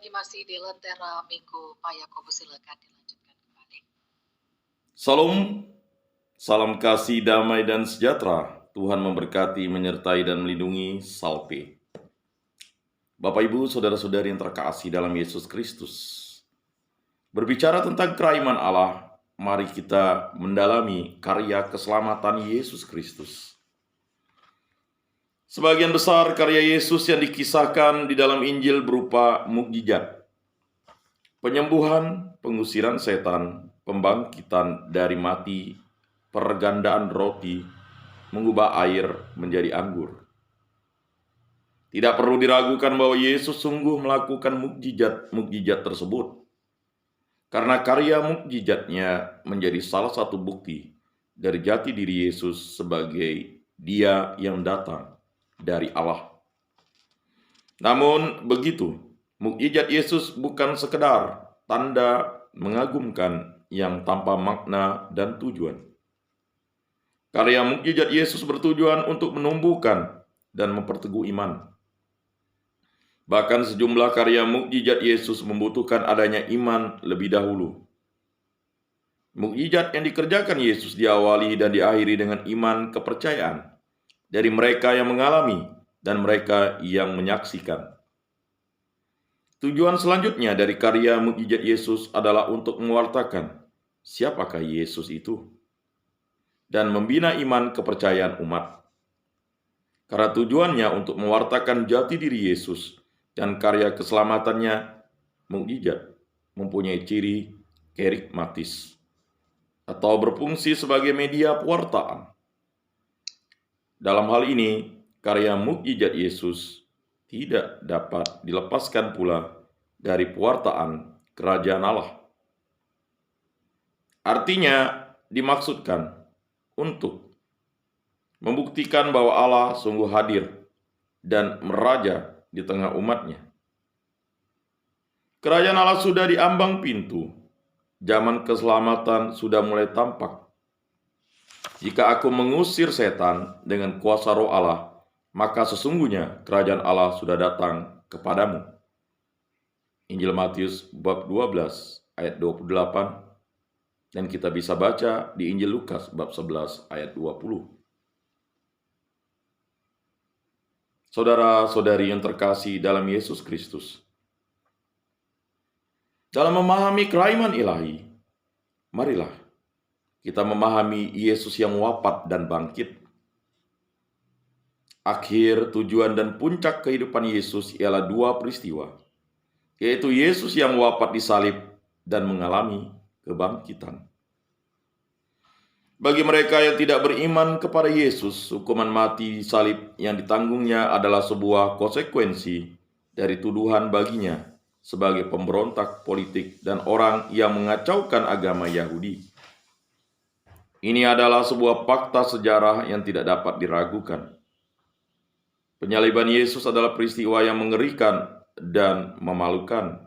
lagi masih di Lentera Minggu. Pak Yakobus, silakan dilanjutkan kembali. Salam, salam kasih, damai, dan sejahtera. Tuhan memberkati, menyertai, dan melindungi. Salve. Bapak, Ibu, Saudara-saudari yang terkasih dalam Yesus Kristus. Berbicara tentang kerajaan Allah, mari kita mendalami karya keselamatan Yesus Kristus. Sebagian besar karya Yesus yang dikisahkan di dalam Injil berupa mukjizat, penyembuhan, pengusiran setan, pembangkitan dari mati, pergandaan roti, mengubah air menjadi anggur. Tidak perlu diragukan bahwa Yesus sungguh melakukan mukjizat tersebut, karena karya mukjizatnya menjadi salah satu bukti dari jati diri Yesus sebagai Dia yang datang dari Allah. Namun begitu, mukjizat Yesus bukan sekedar tanda mengagumkan yang tanpa makna dan tujuan. Karya mukjizat Yesus bertujuan untuk menumbuhkan dan memperteguh iman. Bahkan sejumlah karya mukjizat Yesus membutuhkan adanya iman lebih dahulu. Mukjizat yang dikerjakan Yesus diawali dan diakhiri dengan iman kepercayaan dari mereka yang mengalami dan mereka yang menyaksikan. Tujuan selanjutnya dari karya mukjizat Yesus adalah untuk mewartakan siapakah Yesus itu dan membina iman kepercayaan umat. Karena tujuannya untuk mewartakan jati diri Yesus dan karya keselamatannya, mukjizat mempunyai ciri kerigmatis atau berfungsi sebagai media pewartaan. Dalam hal ini, karya mukjizat Yesus tidak dapat dilepaskan pula dari pewartaan kerajaan Allah. Artinya, dimaksudkan untuk membuktikan bahwa Allah sungguh hadir dan meraja di tengah umatnya. Kerajaan Allah sudah diambang pintu, zaman keselamatan sudah mulai tampak. Jika aku mengusir setan dengan kuasa roh Allah, maka sesungguhnya kerajaan Allah sudah datang kepadamu. Injil Matius bab 12 ayat 28, dan kita bisa baca di Injil Lukas bab 11 ayat 20. Saudara-saudari yang terkasih dalam Yesus Kristus, dalam memahami kerajaan ilahi, marilah kita memahami Yesus yang wafat dan bangkit. Akhir, tujuan, dan puncak kehidupan Yesus ialah dua peristiwa, yaitu Yesus yang wafat disalib dan mengalami kebangkitan. Bagi mereka yang tidak beriman kepada Yesus, hukuman mati salib yang ditanggungnya adalah sebuah konsekuensi dari tuduhan baginya sebagai pemberontak politik dan orang yang mengacaukan agama Yahudi. Ini adalah sebuah fakta sejarah yang tidak dapat diragukan. Penyaliban Yesus adalah peristiwa yang mengerikan dan memalukan,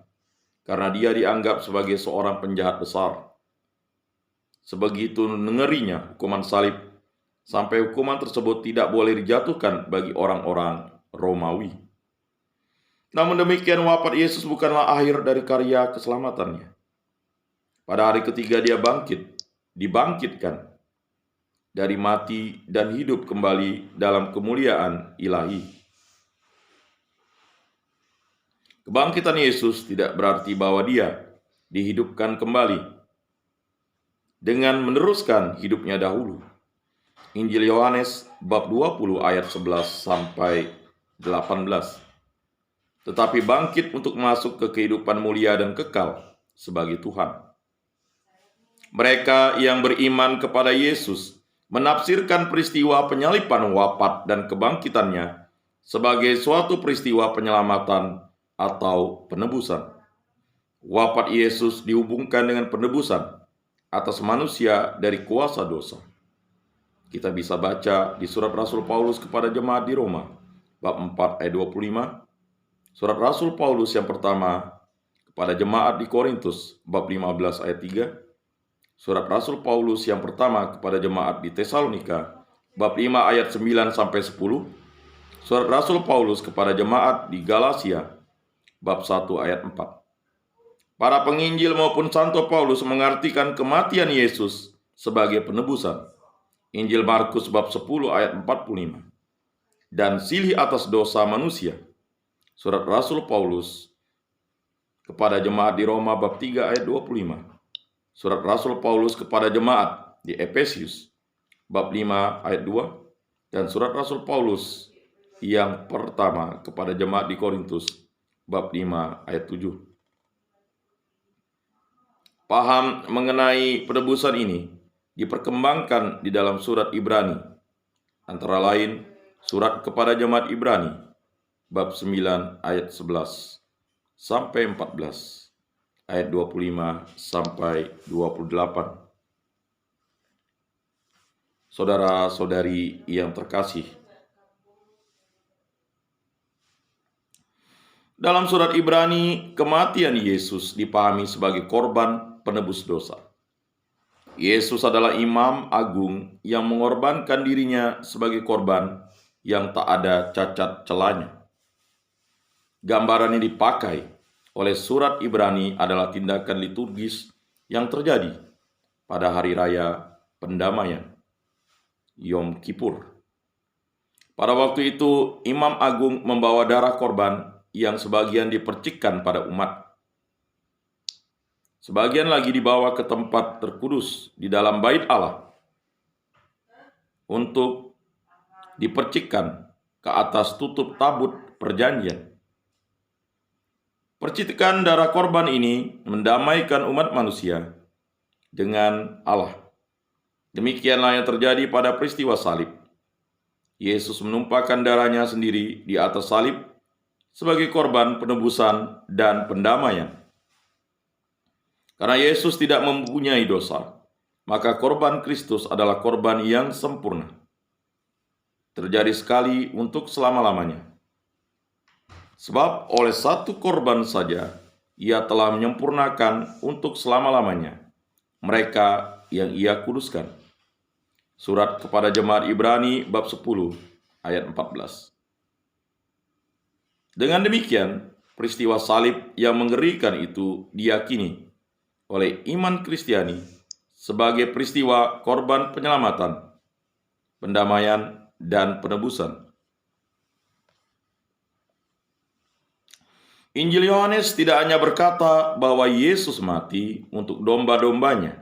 karena Dia dianggap sebagai seorang penjahat besar. Sebegitu ngerinya hukuman salib, sampai hukuman tersebut tidak boleh dijatuhkan bagi orang-orang Romawi. Namun demikian, wafat Yesus bukanlah akhir dari karya keselamatannya. Pada hari ketiga Dia dibangkitkan dari mati dan hidup kembali dalam kemuliaan ilahi. Kebangkitan Yesus tidak berarti bahwa Dia dihidupkan kembali dengan meneruskan hidupnya dahulu. Injil Yohanes bab 20 ayat 11 sampai 18. Tetapi bangkit untuk masuk ke kehidupan mulia dan kekal sebagai Tuhan. Mereka yang beriman kepada Yesus menafsirkan peristiwa penyaliban, wafat, dan kebangkitannya sebagai suatu peristiwa penyelamatan atau penebusan. Wafat Yesus dihubungkan dengan penebusan atas manusia dari kuasa dosa. Kita bisa baca di surat Rasul Paulus kepada jemaat di Roma, bab 4 ayat 25, surat Rasul Paulus yang pertama kepada jemaat di Korintus, bab 15 ayat 3, surat Rasul Paulus yang pertama kepada jemaat di Tesalonika, bab 5 ayat 9 sampai 10, surat Rasul Paulus kepada jemaat di Galatia, bab 1 ayat 4. Para penginjil maupun Santo Paulus mengartikan kematian Yesus sebagai penebusan. Injil Markus bab 10 ayat 45. Dan silih atas dosa manusia. Surat Rasul Paulus kepada jemaat di Roma bab 3 ayat 25. Surat Rasul Paulus kepada jemaat di Efesius bab 5 ayat 2. Dan surat Rasul Paulus yang pertama kepada jemaat di Korintus bab 5 ayat 7. Paham mengenai penebusan ini diperkembangkan di dalam surat Ibrani. Antara lain, surat kepada jemaat Ibrani, bab 9 ayat 11 sampai 14, ayat 25 sampai 28. Saudara-saudari yang terkasih, dalam surat Ibrani, kematian Yesus dipahami sebagai korban penebus dosa. Yesus adalah imam agung yang mengorbankan dirinya sebagai korban yang tak ada cacat celanya. Gambaran yang dipakai oleh surat Ibrani adalah tindakan liturgis yang terjadi pada hari raya pendamaian, Yom Kippur. Pada waktu itu, imam agung membawa darah korban yang sebagian dipercikkan pada umat. Sebagian lagi dibawa ke tempat terkudus di dalam bait Allah untuk dipercikkan ke atas tutup tabut perjanjian. Percikan darah korban ini mendamaikan umat manusia dengan Allah. Demikianlah yang terjadi pada peristiwa salib. Yesus menumpahkan darahnya sendiri di atas salib sebagai korban penebusan dan pendamaian. Karena Yesus tidak mempunyai dosa, maka korban Kristus adalah korban yang sempurna. Terjadi sekali untuk selama-lamanya. Sebab oleh satu korban saja, Ia telah menyempurnakan untuk selama-lamanya mereka yang Ia kuduskan. Surat kepada jemaat Ibrani bab 10 ayat 14. Dengan demikian, peristiwa salib yang mengerikan itu diyakini oleh iman Kristiani sebagai peristiwa korban penyelamatan, pendamaian, dan penebusan. Injil Yohanes tidak hanya berkata bahwa Yesus mati untuk domba-dombanya,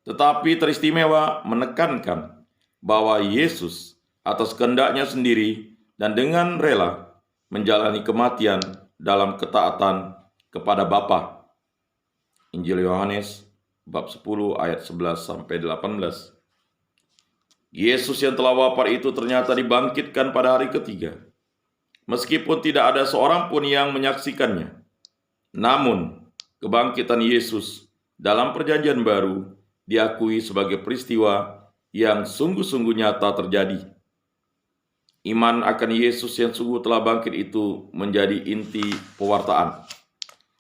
tetapi teristimewa menekankan bahwa Yesus atas kehendaknya sendiri dan dengan rela menjalani kematian dalam ketaatan kepada Bapa. Injil Yohanes bab 10 ayat 11 sampai 18. Yesus yang telah wafat itu ternyata dibangkitkan pada hari ketiga. Meskipun tidak ada seorang pun yang menyaksikannya. Namun, kebangkitan Yesus dalam perjanjian baru diakui sebagai peristiwa yang sungguh-sungguh nyata terjadi. Iman akan Yesus yang sungguh telah bangkit itu menjadi inti pewartaan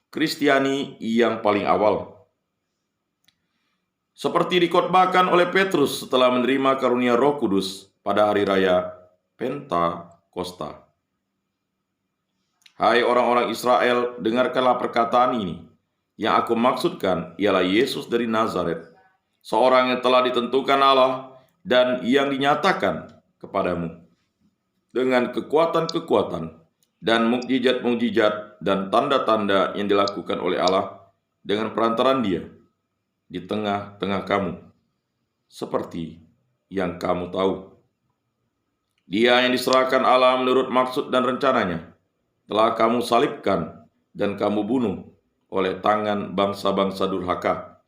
Kristiani yang paling awal. Seperti dikhotbahkan oleh Petrus setelah menerima karunia Roh Kudus pada hari raya Pentakosta. Hai orang-orang Israel, dengarkanlah perkataan ini. Yang aku maksudkan ialah Yesus dari Nazaret, seorang yang telah ditentukan Allah dan yang dinyatakan kepadamu dengan kekuatan-kekuatan dan mukjizat-mukjizat dan tanda-tanda yang dilakukan oleh Allah dengan perantaran Dia di tengah-tengah kamu, seperti yang kamu tahu. Dia yang diserahkan Allah menurut maksud dan rencananya, telah kamu salibkan dan kamu bunuh oleh tangan bangsa-bangsa durhaka.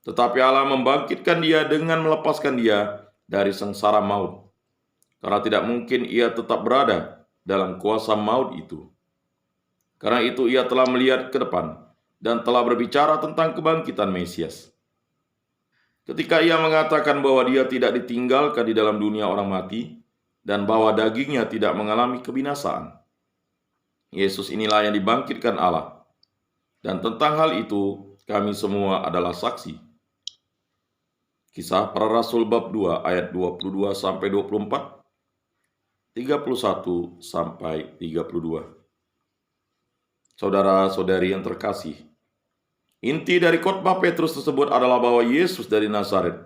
Tetapi Allah membangkitkan Dia dengan melepaskan Dia dari sengsara maut, karena tidak mungkin Ia tetap berada dalam kuasa maut itu. Karena itu Ia telah melihat ke depan dan telah berbicara tentang kebangkitan Mesias. Ketika Ia mengatakan bahwa Dia tidak ditinggalkan di dalam dunia orang mati dan bahwa dagingnya tidak mengalami kebinasaan. Yesus inilah yang dibangkitkan Allah. Dan tentang hal itu kami semua adalah saksi. Kisah Para Rasul bab 2 ayat 22 sampai 24. 31 sampai 32. Saudara-saudari yang terkasih, inti dari khotbah Petrus tersebut adalah bahwa Yesus dari Nazaret,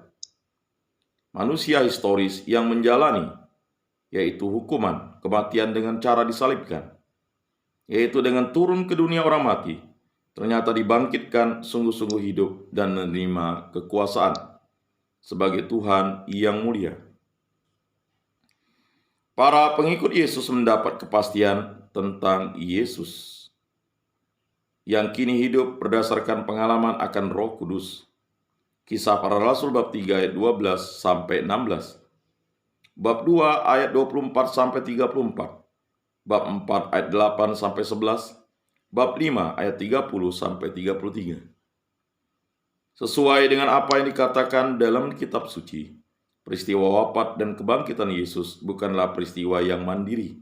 manusia historis yang menjalani, yaitu hukuman, kematian dengan cara disalibkan, yaitu dengan turun ke dunia orang mati, ternyata dibangkitkan sungguh-sungguh hidup dan menerima kekuasaan sebagai Tuhan yang mulia. Para pengikut Yesus mendapat kepastian tentang Yesus yang kini hidup berdasarkan pengalaman akan Roh Kudus. Kisah Para Rasul bab 3 ayat 12 sampai 16. Bab 2 ayat 24 sampai 34. Bab 4 ayat 8 sampai 11. Bab 5 ayat 30 sampai 33. Sesuai dengan apa yang dikatakan dalam kitab suci, peristiwa wafat dan kebangkitan Yesus bukanlah peristiwa yang mandiri,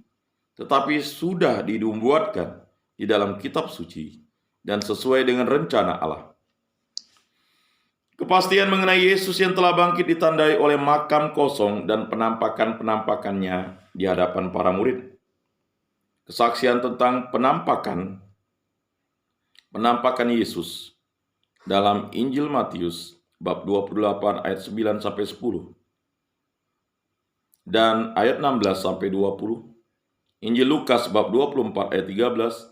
tetapi sudah dibuatkan di dalam kitab suci dan sesuai dengan rencana Allah. Kepastian mengenai Yesus yang telah bangkit ditandai oleh makam kosong dan penampakan-penampakannya di hadapan para murid. Kesaksian tentang penampakan Yesus dalam Injil Matius bab 28 ayat 9 sampai 10 dan ayat 16 sampai 20. Injil Lukas bab 24 ayat 13.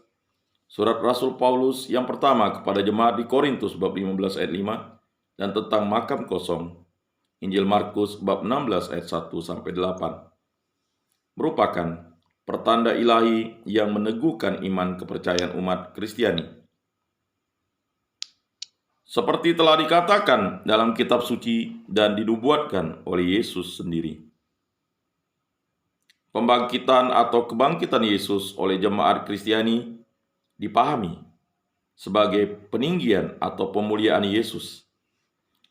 Surat Rasul Paulus yang pertama kepada jemaat di Korintus bab 15 ayat 5 dan tentang makam kosong. Injil Markus bab 16 ayat 1 sampai 8. Merupakan pertanda ilahi yang meneguhkan iman kepercayaan umat Kristiani. Seperti telah dikatakan dalam kitab suci dan dinubuatkan oleh Yesus sendiri. Pembangkitan atau kebangkitan Yesus oleh jemaat Kristiani dipahami sebagai peninggian atau pemuliaan Yesus,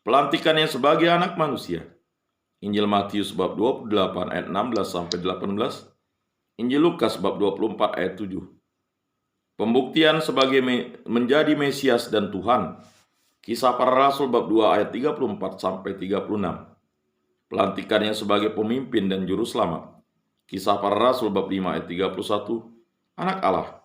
pelantikannya sebagai anak manusia. Injil Matius bab 28 ayat 16 sampai 18, Injil Lukas bab 24 ayat 7. Pembuktian sebagai menjadi Mesias dan Tuhan. Kisah Para Rasul bab 2 ayat 34 sampai 36. Pelantikannya sebagai pemimpin dan juru selamat. Kisah Para Rasul bab 5 ayat 31. Anak Allah.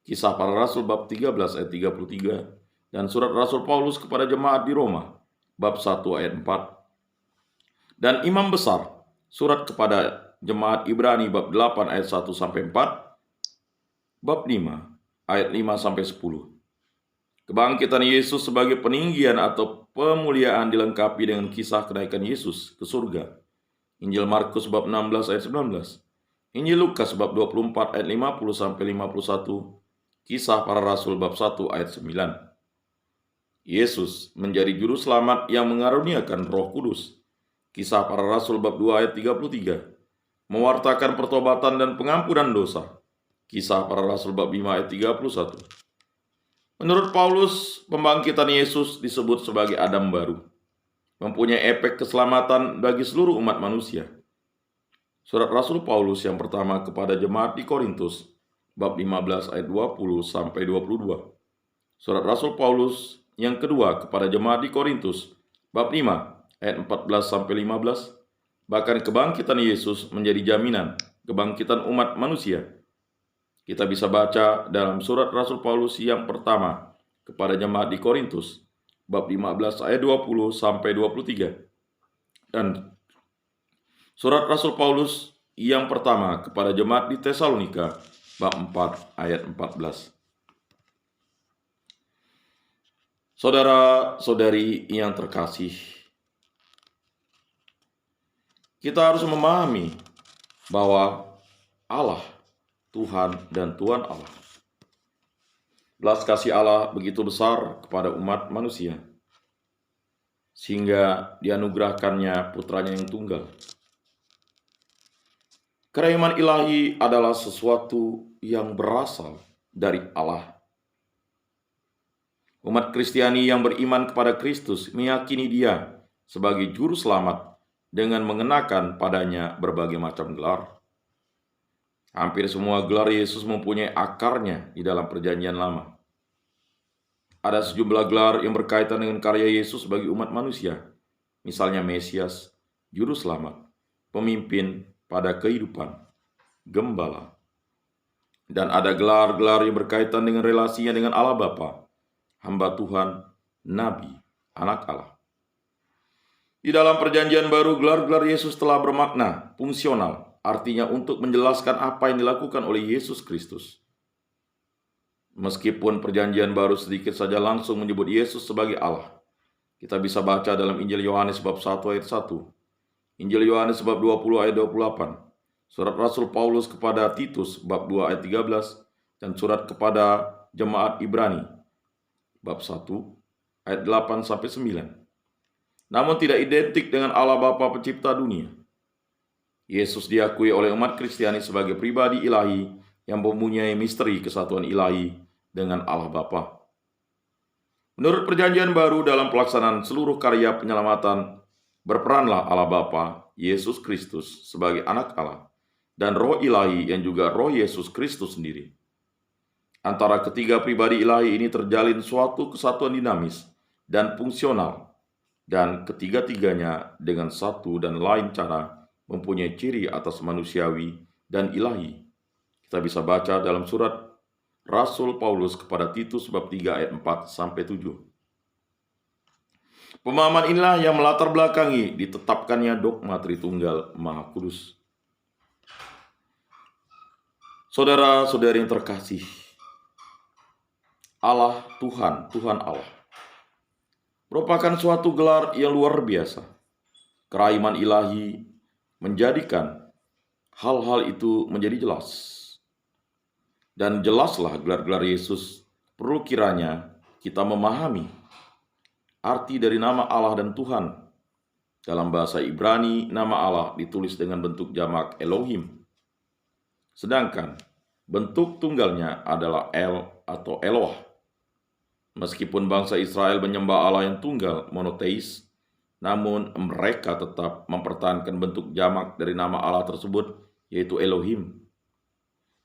Kisah Para Rasul bab 13 ayat 33 dan surat Rasul Paulus kepada jemaat di Roma bab 1 ayat 4. Dan imam besar, surat kepada jemaat Ibrani bab 8 ayat 1 sampai 4, bab 5 ayat 5 sampai 10. Kebangkitan Yesus sebagai peninggian atau pemuliaan dilengkapi dengan kisah kenaikan Yesus ke surga. Injil Markus bab 16 ayat 19. Injil Lukas bab 24 ayat 50 sampai 51. Kisah Para Rasul bab 1 ayat 9. Yesus menjadi juru selamat yang mengaruniakan Roh Kudus. Kisah Para Rasul bab 2 ayat 33. Mewartakan pertobatan dan pengampunan dosa. Kisah Para Rasul bab 5 ayat 31. Menurut Paulus, pembangkitan Yesus disebut sebagai Adam baru, mempunyai efek keselamatan bagi seluruh umat manusia. Surat Rasul Paulus yang pertama kepada jemaat di Korintus, bab 15 ayat 20 sampai 22. Surat Rasul Paulus yang kedua kepada jemaat di Korintus, bab 5 ayat 14 sampai 15. Bahkan kebangkitan Yesus menjadi jaminan kebangkitan umat manusia. Kita bisa baca dalam surat Rasul Paulus yang pertama kepada jemaat di Korintus, bab 15 ayat 20 sampai 23. Dan surat Rasul Paulus yang pertama kepada jemaat di Tesalonika, bab 4 ayat 14. Saudara-saudari yang terkasih, kita harus memahami bahwa Allah, Tuhan dan Tuhan Allah. Belas kasih Allah begitu besar kepada umat manusia, sehingga dianugerahkannya putranya yang tunggal. Kerajaan ilahi adalah sesuatu yang berasal dari Allah. Umat Kristiani yang beriman kepada Kristus meyakini Dia sebagai juru selamat dengan mengenakan padanya berbagai macam gelar. Hampir semua gelar Yesus mempunyai akarnya di dalam Perjanjian Lama. Ada sejumlah gelar yang berkaitan dengan karya Yesus bagi umat manusia, misalnya Mesias, Juru Selamat, Pemimpin pada kehidupan, Gembala. Dan ada gelar-gelar yang berkaitan dengan relasinya dengan Allah Bapa, hamba Tuhan, Nabi, anak Allah. Di dalam perjanjian baru, gelar-gelar Yesus telah bermakna fungsional, artinya untuk menjelaskan apa yang dilakukan oleh Yesus Kristus. Meskipun perjanjian baru sedikit saja langsung menyebut Yesus sebagai Allah, kita bisa baca dalam Injil Yohanes bab 1 ayat 1, Injil Yohanes bab 20 ayat 28, surat Rasul Paulus kepada Titus bab 2 ayat 13, dan surat kepada jemaat Ibrani bab 1 ayat 8 sampai 9. Namun tidak identik dengan Allah Bapa pencipta dunia. Yesus diakui oleh umat Kristiani sebagai pribadi ilahi yang mempunyai misteri kesatuan ilahi dengan Allah Bapa. Menurut perjanjian baru, dalam pelaksanaan seluruh karya penyelamatan, berperanlah Allah Bapa, Yesus Kristus sebagai anak Allah, dan roh ilahi yang juga roh Yesus Kristus sendiri. Antara ketiga pribadi ilahi ini terjalin suatu kesatuan dinamis dan fungsional, dan ketiga-tiganya dengan satu dan lain cara mempunyai ciri atas manusiawi dan ilahi. Kita bisa baca dalam surat Rasul Paulus kepada Titus bab 3 ayat 4 sampai 7. Pemahaman inilah yang melatar belakangi ditetapkannya dogma Tritunggal Maha Kudus. Saudara-saudari yang terkasih, Allah Tuhan, Tuhan Allah, merupakan suatu gelar yang luar biasa. Keraiman ilahi menjadikan hal-hal itu menjadi jelas. Dan jelaslah gelar-gelar Yesus, perlu kiranya kita memahami arti dari nama Allah dan Tuhan. Dalam bahasa Ibrani, nama Allah ditulis dengan bentuk jamak Elohim. Sedangkan bentuk tunggalnya adalah El atau Eloah. Meskipun bangsa Israel menyembah Allah yang tunggal, monoteis, namun mereka tetap mempertahankan bentuk jamak dari nama Allah tersebut, yaitu Elohim.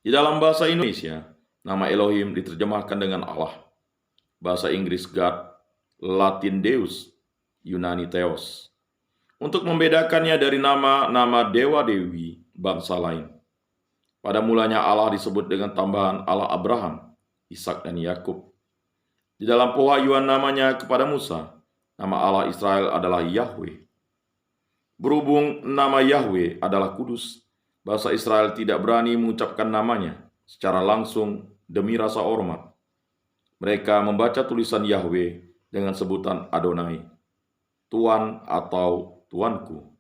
Di dalam bahasa Indonesia, nama Elohim diterjemahkan dengan Allah. Bahasa Inggris God, Latin Deus, Yunani Theos. Untuk membedakannya dari nama-nama dewa-dewi bangsa lain. Pada mulanya Allah disebut dengan tambahan Allah Abraham, Ishak dan Yakub. Di dalam pewahyuan namanya kepada Musa, nama Allah Israel adalah Yahweh. Berhubung nama Yahweh adalah kudus, bangsa Israel tidak berani mengucapkan namanya secara langsung demi rasa hormat. Mereka membaca tulisan Yahweh dengan sebutan Adonai, Tuan atau Tuanku.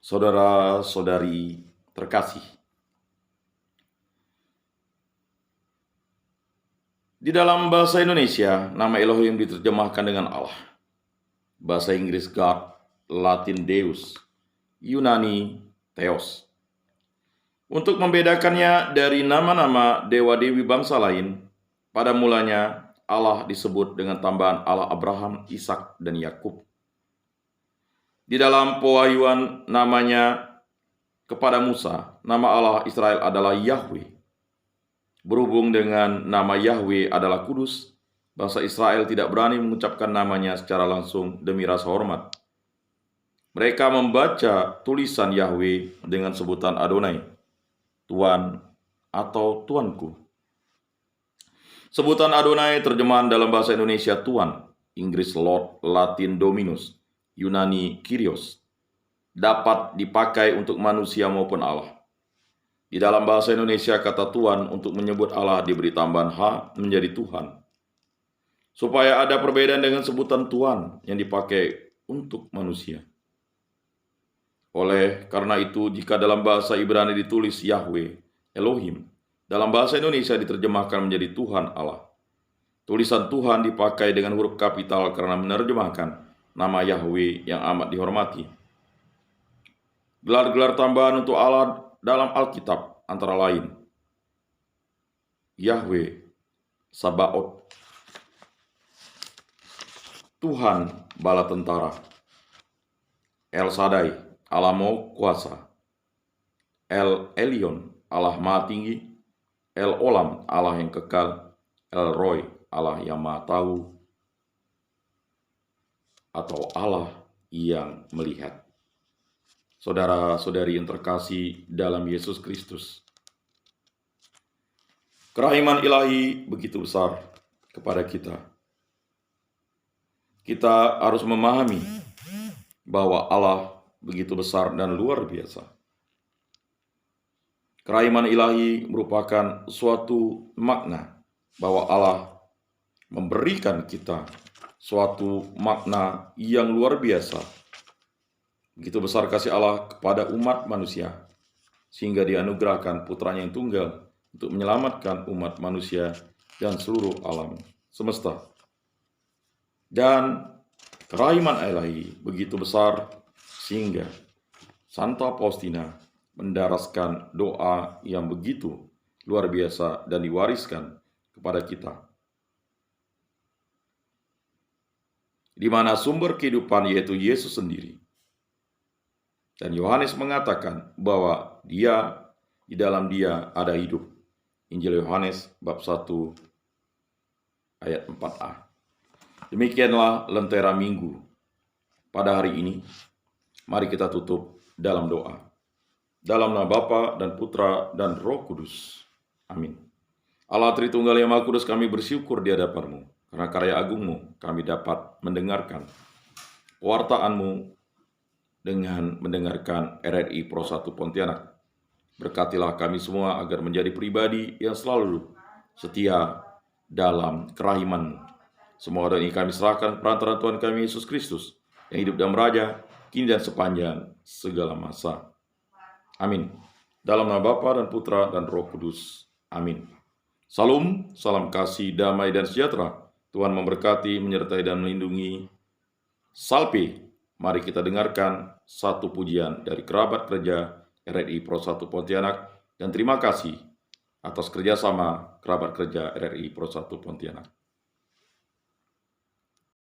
Saudara-saudari terkasih, di dalam bahasa Indonesia, nama Elohim diterjemahkan dengan Allah. Bahasa Inggris God, Latin Deus, Yunani Theos. Untuk membedakannya dari nama-nama dewa-dewi bangsa lain, pada mulanya Allah disebut dengan tambahan Allah Abraham, Ishak, dan Yakub. Di dalam pewahyuan namanya kepada Musa, nama Allah Israel adalah Yahweh. Berhubung dengan nama Yahweh adalah kudus, bangsa Israel tidak berani mengucapkan namanya secara langsung demi rasa hormat. Mereka membaca tulisan Yahweh dengan sebutan Adonai, Tuan atau Tuanku. Sebutan Adonai terjemahan dalam bahasa Indonesia Tuhan, Inggris Lord, Latin Dominus, Yunani Kyrios, dapat dipakai untuk manusia maupun Allah. Di dalam bahasa Indonesia, kata Tuhan untuk menyebut Allah diberi tambahan H menjadi Tuhan. Supaya ada perbedaan dengan sebutan Tuhan yang dipakai untuk manusia. Oleh karena itu, jika dalam bahasa Ibrani ditulis Yahweh, Elohim, dalam bahasa Indonesia diterjemahkan menjadi Tuhan Allah. Tulisan Tuhan dipakai dengan huruf kapital karena menerjemahkan nama Yahweh yang amat dihormati. Gelar-gelar tambahan untuk Allah dalam Alkitab antara lain Yahweh Sabaoth, Tuhan bala tentara, El Shaddai, Allah Maha Kuasa, El Elyon, Allah Maha Tinggi, El Olam, Allah yang kekal, El Roy, Allah yang Maha Tahu, atau Allah yang melihat. Saudara-saudari yang terkasih dalam Yesus Kristus, kerahiman ilahi begitu besar kepada kita. Kita harus memahami bahwa Allah begitu besar dan luar biasa. Kerahiman ilahi merupakan suatu makna bahwa Allah memberikan kita suatu makna yang luar biasa. Begitu besar kasih Allah kepada umat manusia, sehingga dianugerahkan putranya yang tunggal untuk menyelamatkan umat manusia dan seluruh alam semesta. Dan kerahiman ilahi begitu besar sehingga Santa Faustina mendaraskan doa yang begitu luar biasa dan diwariskan kepada kita, di mana sumber kehidupan yaitu Yesus sendiri. Dan Yohanes mengatakan bahwa di dalam dia ada hidup. Injil Yohanes bab 1 ayat 4a. Demikianlah Lentera Minggu pada hari ini. Mari kita tutup dalam doa. Dalam nama Bapa dan Putra dan Roh Kudus. Amin. Allah Tritunggal yang Maha Kudus, kami bersyukur di hadapan-Mu. Karena karya agung-Mu kami dapat mendengarkan pewartaan-Mu dengan mendengarkan RRI Pro 1 Pontianak. Berkatilah kami semua agar menjadi pribadi yang selalu setia dalam kerahiman-Mu. Semua doa ini kami serahkan perantaraan Tuhan kami Yesus Kristus, yang hidup dan meraja, kini dan sepanjang segala masa. Amin. Dalam nama Bapa dan Putra dan Roh Kudus. Amin. Salam, salam kasih, damai dan sejahtera. Tuhan memberkati, menyertai dan melindungi. Salpe. Mari kita dengarkan satu pujian dari kerabat kerja RRI Pro 1 Pontianak, dan terima kasih atas kerjasama kerabat kerja RRI Pro 1 Pontianak.